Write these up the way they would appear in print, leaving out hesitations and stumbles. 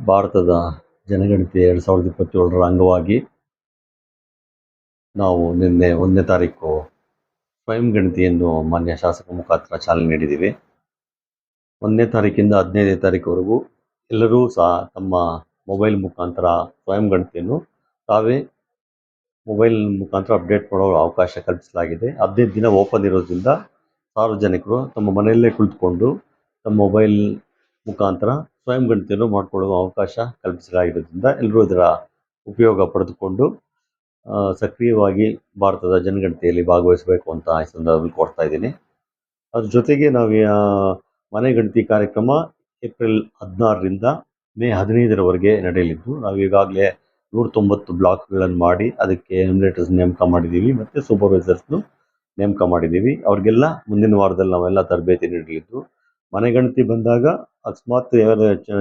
ಭಾರತದ ಜನಗಣತಿ 2027ರ ಅಂಗವಾಗಿ ನಾವು ನಿನ್ನೆ 1ನೇ ತಾರೀಕು ಸ್ವಯಂ ಗಣತಿಯನ್ನು ಮಾನ್ಯ ಶಾಸಕ ಮುಖಾಂತರ ಚಾಲನೆ ನೀಡಿದ್ದೀವಿ. 1ನೇ ತಾರೀಕಿಂದ 15ನೇ ತಾರೀಕುವರೆಗೂ ಎಲ್ಲರೂ ಸಹ ತಮ್ಮ ಮೊಬೈಲ್ ಮುಖಾಂತರ ಸ್ವಯಂ ಗಣತಿಯನ್ನು ತಾವೇ ಮೊಬೈಲ್ ಮುಖಾಂತರ ಅಪ್ಡೇಟ್ ಮಾಡೋ ಅವಕಾಶ ಕಲ್ಪಿಸಲಾಗಿದೆ. 15 ದಿನ ಓಪನ್ ಇರೋದ್ರಿಂದ ಸಾರ್ವಜನಿಕರು ತಮ್ಮ ಮನೆಯಲ್ಲೇ ಕುಳಿತುಕೊಂಡು ತಮ್ಮ ಮೊಬೈಲ್ ಮುಖಾಂತರ ಸ್ವಯಂ ಗಣತಿಯನ್ನು ಮಾಡಿಕೊಳ್ಳುವ ಅವಕಾಶ ಕಲ್ಪಿಸಲಾಗಿರೋದ್ರಿಂದ ಎಲ್ಲರೂ ಇದರ ಉಪಯೋಗ ಪಡೆದುಕೊಂಡು ಸಕ್ರಿಯವಾಗಿ ಭಾರತದ ಜನಗಣತಿಯಲ್ಲಿ ಭಾಗವಹಿಸಬೇಕು ಅಂತ ಈ ಸಂದರ್ಭದಲ್ಲಿ ಕೋರ್ತಾ ಇದ್ದೀನಿ. ಅದ್ರ ಜೊತೆಗೆ ನಾವು ಮನೆ ಗಣತಿ ಕಾರ್ಯಕ್ರಮ ಏಪ್ರಿಲ್ 16ರಿಂದ ಮೇ 15ರವರೆಗೆ ನಡೆಯಲಿದ್ದು, ನಾವು ಈಗಾಗಲೇ 190 ಬ್ಲಾಕ್ಗಳನ್ನು ಮಾಡಿ ಅದಕ್ಕೆ ಎನ್ಯುಮರೇಟರ್ಸ್ ನೇಮಕ ಮಾಡಿದ್ದೀವಿ ಮತ್ತು ಸೂಪರ್ವೈಸರ್ಸ್ನು ನೇಮಕ ಮಾಡಿದ್ದೀವಿ. ಅವ್ರಿಗೆಲ್ಲ ಮುಂದಿನ ವಾರದಲ್ಲಿ ನಾವೆಲ್ಲ ತರಬೇತಿ ನೀಡಲಿದ್ದು, ಮನೆ ಗಣತಿ ಬಂದಾಗ ಅಕಸ್ಮಾತ್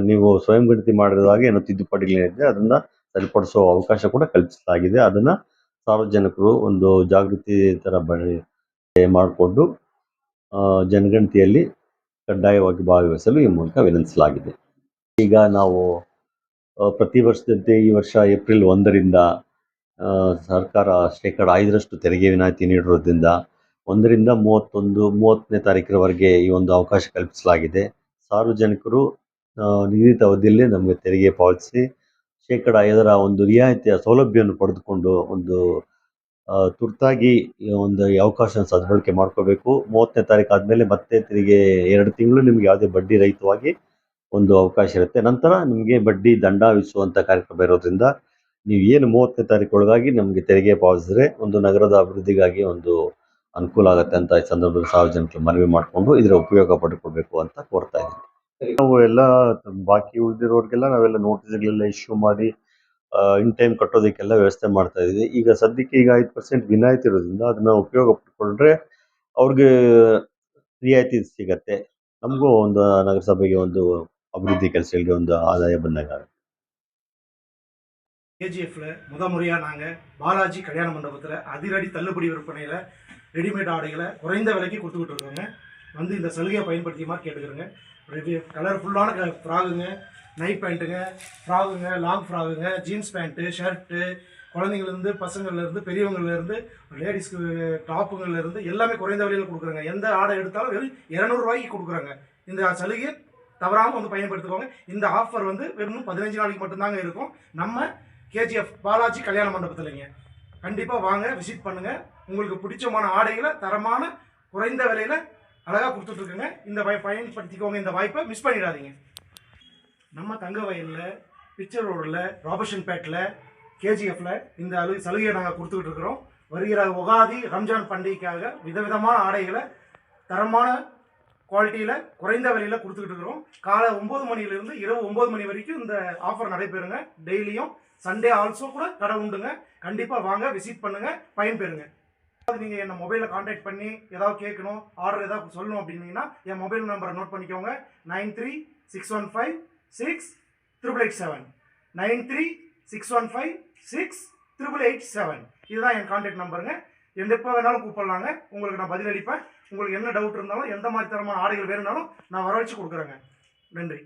ನೀವು ಸ್ವಯಂ ಗಣತಿ ಮಾಡಿದಾಗ ಏನೋ ತಿದ್ದುಪಡಿಗಳಿದೆ ಅದನ್ನು ಸರಿಪಡಿಸೋ ಅವಕಾಶ ಕೂಡ ಕಲ್ಪಿಸಲಾಗಿದೆ. ಅದನ್ನು ಸಾರ್ವಜನಿಕರು ಒಂದು ಜಾಗೃತಿ ಥರ ಮಾಡಿಕೊಂಡು ಜನಗಣತಿಯಲ್ಲಿ ಕಡ್ಡಾಯವಾಗಿ ಭಾಗವಹಿಸಲು ಈ ಮೂಲಕ ವಿನಂತಿಸಲಾಗಿದೆ. ಈಗ ನಾವು ಪ್ರತಿ ವರ್ಷದಂತೆ ಈ ವರ್ಷ ಏಪ್ರಿಲ್ 1ರಿಂದ ಸರ್ಕಾರ 5% ತೆರಿಗೆ ವಿನಾಯಿತಿ ನೀಡಿರೋದ್ರಿಂದ 1ರಿಂದ 30ನೇ ತಾರೀಕಿನವರೆಗೆ ಈ ಒಂದು ಅವಕಾಶ ಕಲ್ಪಿಸಲಾಗಿದೆ. ಸಾರ್ವಜನಿಕರು ನಿಗದಿತ ಅವಧಿಯಲ್ಲಿ ನಮಗೆ ತೆರಿಗೆ ಪಾವತಿಸಿ 5% ಒಂದು ರಿಯಾಯಿತಿಯ ಸೌಲಭ್ಯವನ್ನು ಪಡೆದುಕೊಂಡು ಒಂದು ತುರ್ತಾಗಿ ಒಂದು ಅವಕಾಶ ಸದ್ಬಳಕೆ ಮಾಡ್ಕೋಬೇಕು. 30ನೇ ತಾರೀಕು ಆದಮೇಲೆ ಮತ್ತೆ ತಿರುಗಿ 2 ತಿಂಗಳು ನಿಮಗೆ ಯಾವುದೇ ಬಡ್ಡಿ ರಹಿತವಾಗಿ ಒಂದು ಅವಕಾಶ ಇರುತ್ತೆ. ನಂತರ ನಿಮಗೆ ಬಡ್ಡಿ ದಂಡ ವಿಧಿಸುವಂಥ ಕಾರ್ಯಕ್ರಮ ಇರೋದ್ರಿಂದ ನೀವು ಏನು 30ನೇ ತಾರೀಕು ಒಳಗಾಗಿ ನಮಗೆ ತೆರಿಗೆ ಪಾವತಿಸಿದ್ರೆ ಒಂದು ನಗರದ ಅಭಿವೃದ್ಧಿಗಾಗಿ ಒಂದು ಅನುಕೂಲ ಆಗುತ್ತೆ ಅಂತ ಈ ಸಂದರ್ಭದಲ್ಲಿ ಸಾರ್ವಜನಿಕರು ಮನವಿ ಮಾಡಿಕೊಂಡು ಇದರ ಉಪಯೋಗ ಪಡ್ಕೊಳ್ಬೇಕು ಅಂತ ಕೋರ್ತಾ ಇದ್ದೀನಿ. ನಾವು ಎಲ್ಲ ಬಾಕಿ ಉಳಿದಿರೋರಿಗೆಲ್ಲ ನಾವೆಲ್ಲ ನೋಟಿಸ್ಗಳೆಲ್ಲ ಇಶ್ಯೂ ಮಾಡಿ ಇನ್ ಟೈಮ್ ಕಟ್ಟೋದಕ್ಕೆಲ್ಲ ವ್ಯವಸ್ಥೆ ಮಾಡ್ತಾ ಇದ್ದೀವಿ. ಈಗ ಸದ್ಯಕ್ಕೆ 5% ವಿನಾಯಿತಿ ಇರೋದ್ರಿಂದ ಅದನ್ನು ಉಪಯೋಗ ಪಡ್ಕೊಂಡ್ರೆ ಅವ್ರಿಗೆ ರಿಯಾಯಿತಿ ಸಿಗತ್ತೆ. ನಮಗೂ ಒಂದು ನಗರಸಭೆಗೆ ಒಂದು அபிவிருத்தி ಕೆಲಸಗಳಿಗೆ ಒಂದು ஆதாய ಬಂದಂಗ. கேஜிஎஃப்ல முறையாக நாங்கள் பாலாஜி கல்யாண மண்டபத்தில் அதிரடி தள்ளுபடி விற்பனையில் ரெடிமேட் ஆடைகளை குறைந்த விலைக்கு கொடுத்துக்கிட்டு இருக்கோங்க. வந்து இந்த சலுகையை பயன்படுத்தியமாக கேட்டுக்கிறோங்க. கலர்ஃபுல்லான ஃப்ராகுங்க, நைட் பேண்ட்டுங்க, ஃப்ராகுங்க, லாங் ஃப்ராகுங்க, ஜீன்ஸ் பேண்ட்டு, ஷர்ட்டு, குழந்தைங்கள்லேருந்து பசங்கள்லேருந்து பெரியவங்கள்லேருந்து லேடிஸ்க்கு டாப்புங்கள்லேருந்து எல்லாமே குறைந்த விலையில் கொடுக்குறோங்க. எந்த ஆடை எடுத்தாலும் வெறும் 200 ரூபாய்க்கு கொடுக்குறாங்க. இந்த சலுகை தவறாமல் வந்து பயன்படுத்திக்கோங்க. இந்த ஆஃபர் வந்து வெறும் 15 நாளைக்கு மட்டும்தாங்க இருக்கும். நம்ம கேஜிஎஃப் பாலாஜி கல்யாண மண்டபத்தில்ங்க. கண்டிப்பாக வாங்க, விசிட் பண்ணுங்கள். உங்களுக்கு பிடிச்சமான ஆடைகளை தரமான குறைந்த விலையில் அழகாக கொடுத்துட்ருக்குங்க. இந்த பயன்படுத்திக்கோங்க. இந்த வாய்ப்பை மிஸ் பண்ணிடாதீங்க. நம்ம தங்க வயலில், பிக்சர் ரோடில், ராபர்ஷன் பேட்டில், கேஜிஎஃப்பில் இந்த சலுகையை நாங்கள் கொடுத்துக்கிட்டு இருக்கிறோம். வருகிற உகாதி, ரம்ஜான் பண்டிகைக்காக விதவிதமான ஆடைகளை தரமான குவாலிட்டியில் குறைந்த விலையில் கொடுத்துக்கிட்டு இருக்கிறோம். காலை 9 மணிலேருந்து இரவு 9 மணி வரைக்கும் இந்த ஆஃபர் நடைபெறுங்க. டெய்லியும் சண்டே ஆல்சோ கூட கடை உண்டுங்க. கண்டிப்பாக வாங்க, விசிட் பண்ணுங்கள், பயன்பெறுங்க. நீங்கள் என்ன மொபைலில் கான்டாக்ட் பண்ணி ஏதாவது கேட்கணும், ஆர்டர் ஏதாவது சொல்லணும் அப்படின்னீங்கன்னா என் மொபைல் நம்பரை நோட் பண்ணிக்கோங்க. 9361568887 9361568887. இதுதான் என் கான்டாக்ட் நம்பருங்க. எப்போ வேணாலும் கூப்பிடலாங்க. உங்களுக்கு நான் பதிலளிப்பேன். உங்களுக்கு என்ன டவுட் இருந்தாலும், எந்த மாதிரி தரமான ஆடைகள் வேணும்னாலும் நான் வரவழைச்சு கொடுக்குறேங்க. நன்றி.